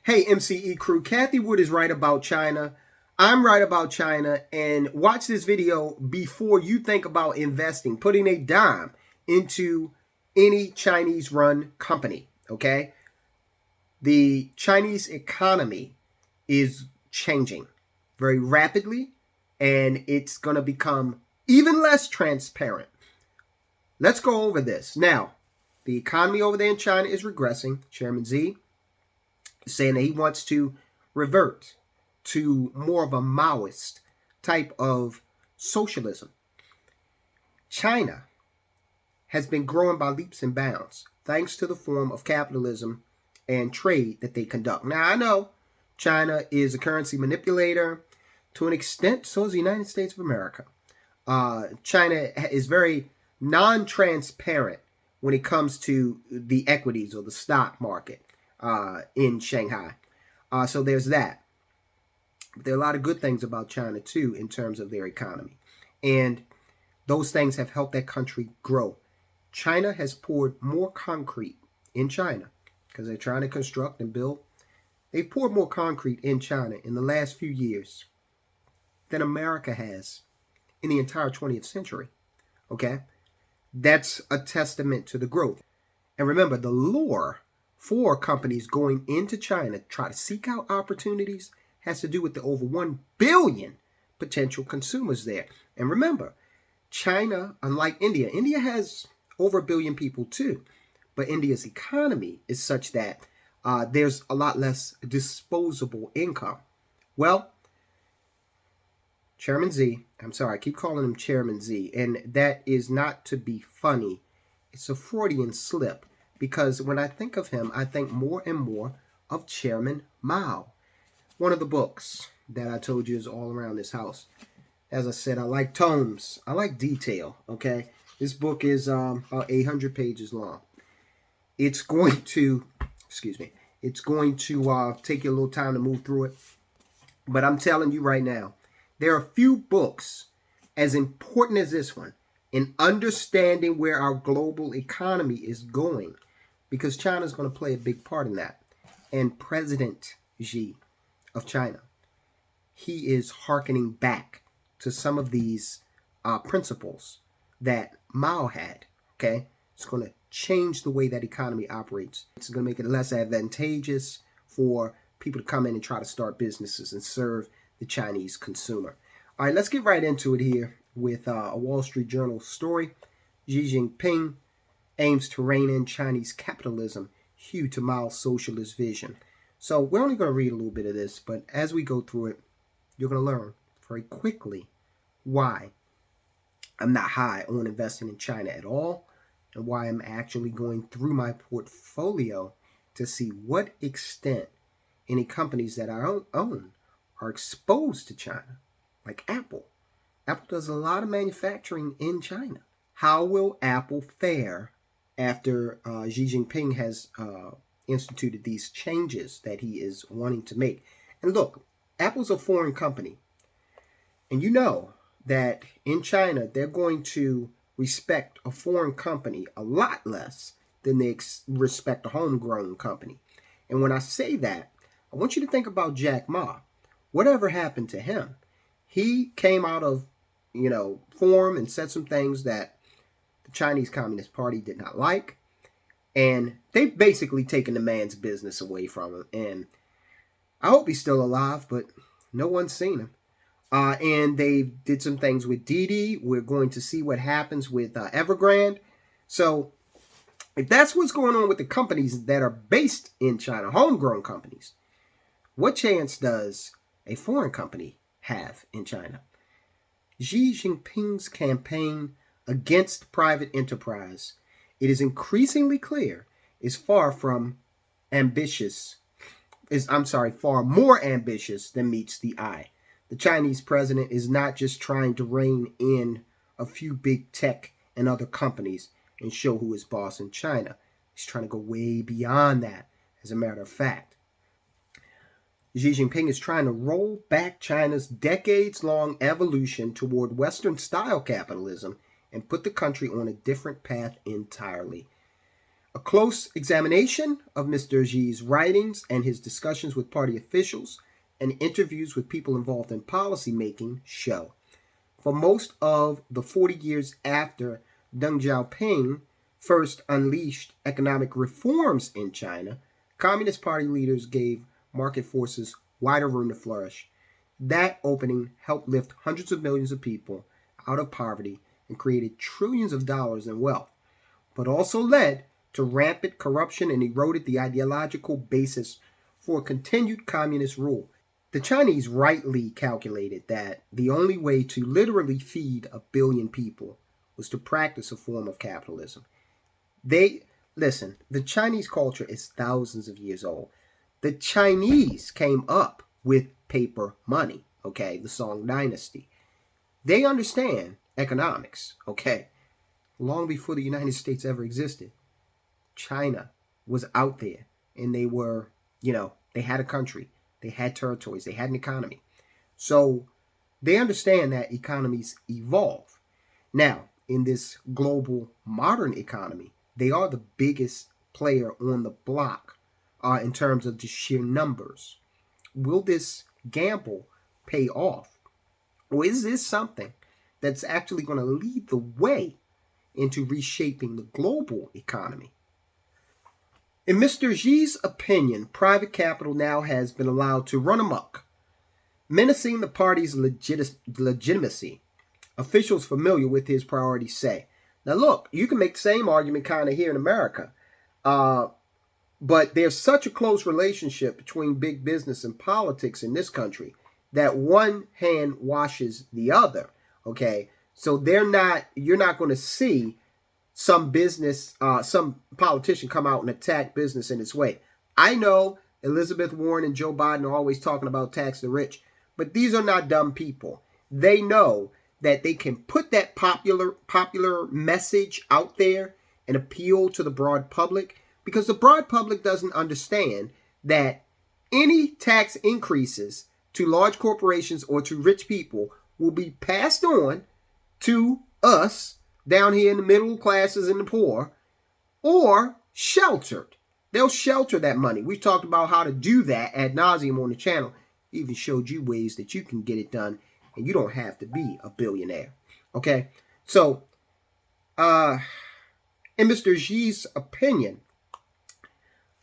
Hey, MCE crew, Cathy Wood is right about China. I'm right about China. And watch this video before you think about investing, putting a dime into any Chinese-run company, okay? The Chinese economy is changing very rapidly, and it's going to become even less transparent. Let's go over this. Now, the economy over there in China is regressing. Chairman Xi saying that he wants to revert to more of a Maoist type of socialism. China has been growing by leaps and bounds thanks to the form of capitalism and trade that they conduct. Now, I know China is a currency manipulator to an extent, so is the United States of America. China is very non-transparent when it comes to the equities or the stock market in Shanghai. So there's that. But there are a lot of good things about China, too, in terms of their economy. And those things have helped that country grow. China has poured more concrete in China because they're trying to construct and build. They've poured more concrete in China in the last few years than America has in the entire 20th century. Okay? That's a testament to the growth. And remember, the lure for companies going into China to try to seek out opportunities has to do with the over 1 billion potential consumers there. And remember, China, unlike India, India has over 1 billion people too. But India's economy is such that there's a lot less disposable income. Well, Chairman Xi, I'm sorry, I keep calling him Chairman Xi, and that is not to be funny. It's a Freudian slip, because when I think of him, I think more and more of Chairman Mao. One of the books that I told you is all around this house. As I said, I like tomes. I like detail, okay? This book is about 800 pages long. It's going to, it's going to take you a little time to move through it. But I'm telling you right now, there are few books as important as this one in understanding where our global economy is going, because China is going to play a big part in that. And President Xi of China, he is hearkening back to some of these principles that Mao had, okay? It's going to change the way that economy operates. It's going to make it less advantageous for people to come in and try to start businesses and serve the Chinese consumer. All right, let's get right into it here with a Wall Street Journal story. Xi Jinping aims to rein in Chinese capitalism, hew to Mao's socialist vision. So we're only going to read a little bit of this, but as we go through it, you're going to learn very quickly why I'm not high on investing in China at all, and why I'm actually going through my portfolio to see what extent any companies that I own are exposed to China, like Apple. Apple does a lot of manufacturing in China. How will Apple fare after Xi Jinping has instituted these changes that he is wanting to make? And look, Apple's a foreign company. And you know that in China, they're going to respect a foreign company a lot less than they respect a homegrown company. And when I say that, I want you to think about Jack Ma. Whatever happened to him? He came out of, form and said some things that the Chinese Communist Party did not like. And they've basically taken the man's business away from him. And I hope he's still alive, but no one's seen him. And they did some things with Didi. We're going to see what happens with Evergrande. So if that's what's going on with the companies that are based in China, homegrown companies, what chance does a foreign company have in China? Xi Jinping's campaign against private enterprise, it is increasingly clear, is far more ambitious than meets the eye. The Chinese president is not just trying to rein in a few big tech and other companies and show who is boss in China. He's trying to go way beyond that, as a matter of fact. Xi Jinping is trying to roll back China's decades-long evolution toward Western-style capitalism and put the country on a different path entirely. A close examination of Mr. Xi's writings and his discussions with party officials and interviews with people involved in policy making show. For most of the 40 years after Deng Xiaoping first unleashed economic reforms in China, Communist Party leaders gave market forces wider room to flourish. That opening helped lift hundreds of millions of people out of poverty and created trillions of dollars in wealth, but also led to rampant corruption and eroded the ideological basis for continued communist rule. The Chinese rightly calculated that the only way to literally feed 1 billion people was to practice a form of capitalism. Listen, the Chinese culture is thousands of years old. The Chinese came up with paper money, okay, the Song Dynasty. They understand economics, okay, long before the United States ever existed. China was out there, and they were, they had a country, they had territories, they had an economy. So they understand that economies evolve. Now, in this global modern economy, they are the biggest player on the block in terms of the sheer numbers. Will this gamble pay off? Or is this something that's actually going to lead the way into reshaping the global economy? In Mr. Xi's opinion, private capital now has been allowed to run amok, menacing the party's legitimacy. Officials familiar with his priorities say. Now look, you can make the same argument kind of here in America, but there's such a close relationship between big business and politics in this country that one hand washes the other, okay? So you're not going to see some politician come out and attack business in its way. I know Elizabeth Warren and Joe Biden are always talking about tax the rich, but these are not dumb people. They know that they can put that popular message out there and appeal to the broad public, because the broad public doesn't understand that any tax increases to large corporations or to rich people will be passed on to us down here in the middle classes and the poor, or sheltered. They'll shelter that money. We've talked about how to do that ad nauseum on the channel. Even showed you ways that you can get it done, and you don't have to be a billionaire. Okay? So, in Mr. Xi's opinion,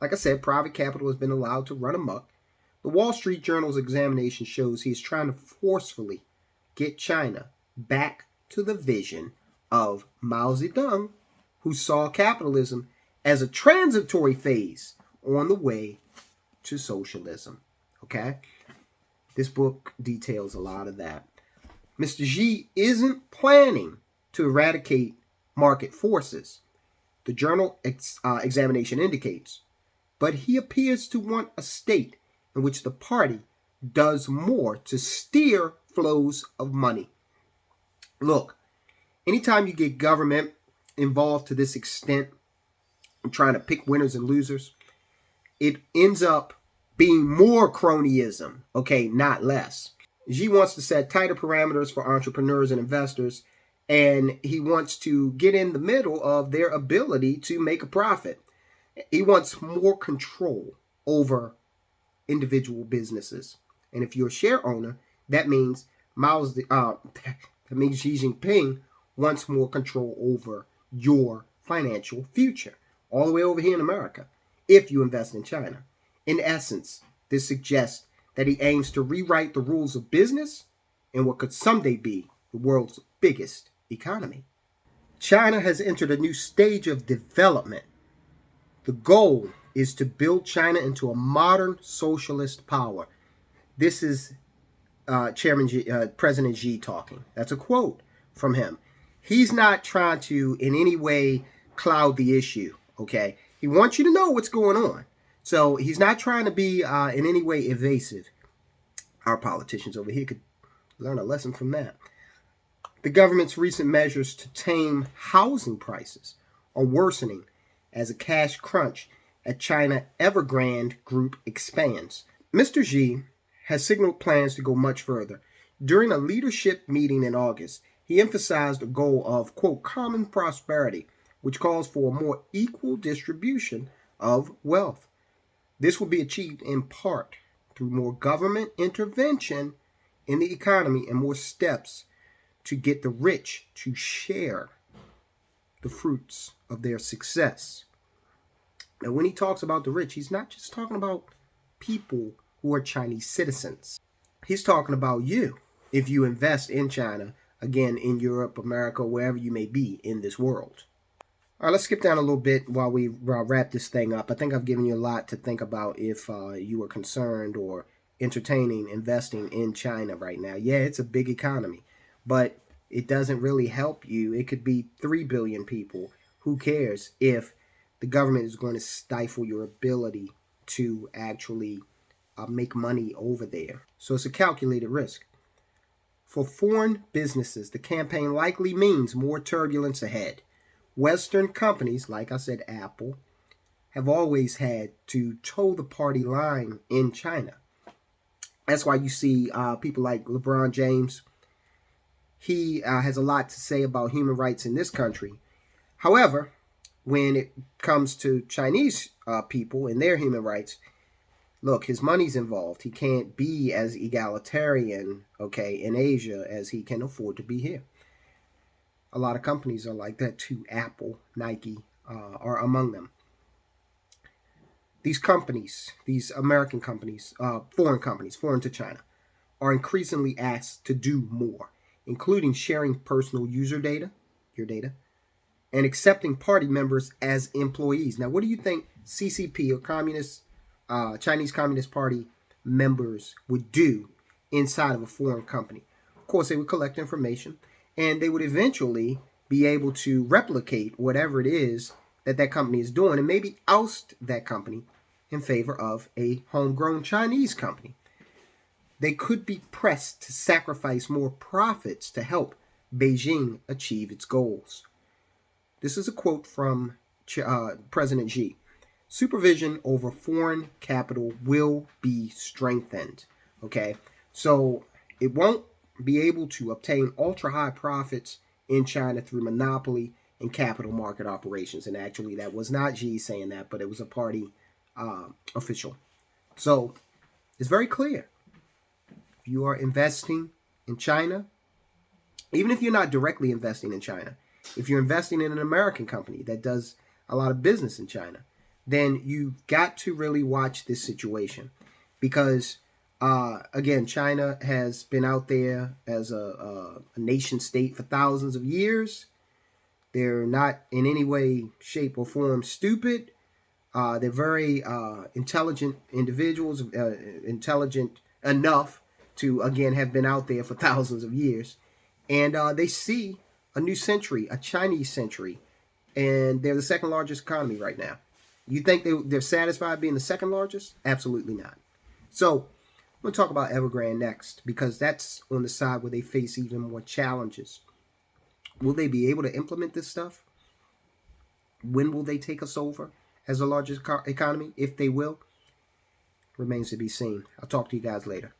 like I said, private capital has been allowed to run amok. The Wall Street Journal's examination shows he is trying to forcefully get China back to the vision of Mao Zedong, who saw capitalism as a transitory phase on the way to socialism. Okay? This book details a lot of that. Mr. Xi isn't planning to eradicate market forces, the journal examination indicates, but he appears to want a state in which the party does more to steer flows of money. Look, anytime you get government involved to this extent, trying to pick winners and losers, it ends up being more cronyism, okay, not less. Xi wants to set tighter parameters for entrepreneurs and investors, and he wants to get in the middle of their ability to make a profit. He wants more control over individual businesses. And if you're a share owner, that means Xi Jinping wants more control over your financial future, all the way over here in America, if you invest in China. In essence, this suggests that he aims to rewrite the rules of business in what could someday be the world's biggest economy. China has entered a new stage of development. The goal is to build China into a modern socialist power. This is President Xi talking. That's a quote from him. He's not trying to in any way cloud the issue, okay? He wants you to know what's going on. So he's not trying to be in any way evasive. Our politicians over here could learn a lesson from that. The government's recent measures to tame housing prices are worsening as a cash crunch at China Evergrande Group expands. Mr. Xi has signaled plans to go much further. During a leadership meeting in August, he emphasized a goal of, quote, common prosperity which calls for a more equal distribution of wealth. This will be achieved in part through more government intervention in the economy and more steps to get the rich to share the fruits of their success. Now, when he talks about the rich, he's not just talking about people who are Chinese citizens. He's talking about you if you invest in China, again, in Europe, America, wherever you may be in this world. All right, let's skip down a little bit while we wrap this thing up. I think I've given you a lot to think about if you are concerned or entertaining investing in China right now. Yeah, it's a big economy, but it doesn't really help you. It could be 3 billion people. Who cares if the government is going to stifle your ability to actually make money over there? So it's a calculated risk. For foreign businesses, the campaign likely means more turbulence ahead. Western companies, like I said, Apple, have always had to toe the party line in China. That's why you see people like LeBron James. He has a lot to say about human rights in this country. However, when it comes to Chinese people and their human rights, look, his money's involved. He can't be as egalitarian, okay, in Asia as he can afford to be here. A lot of companies are like that too. Apple, Nike are among them. These companies, these American companies, foreign to China, are increasingly asked to do more, including sharing personal user data, your data, and accepting party members as employees. Now, what do you think CCP or Chinese Communist Party members would do inside of a foreign company? Of course, they would collect information, and they would eventually be able to replicate whatever it is that company is doing and maybe oust that company in favor of a homegrown Chinese company. They could be pressed to sacrifice more profits to help Beijing achieve its goals. This is a quote from President Xi. Supervision over foreign capital will be strengthened. Okay, so it won't be able to obtain ultra-high profits in China through monopoly and capital market operations. And actually, that was not Xi saying that, but it was a party official. So it's very clear. If you are investing in China, even if you're not directly investing in China, if you're investing in an American company that does a lot of business in China, then you've got to really watch this situation because again, China has been out there as a nation state for thousands of years. They're not in any way, shape, or form stupid. They're very intelligent individuals, intelligent enough to, again, have been out there for thousands of years. And they see a new century, a Chinese century, and they're the second largest economy right now. You think they're satisfied being the second largest? Absolutely not. So we'll talk about Evergrande next because that's on the side where they face even more challenges. Will they be able to implement this stuff? When will they take us over as the largest economy? If they will, remains to be seen. I'll talk to you guys later.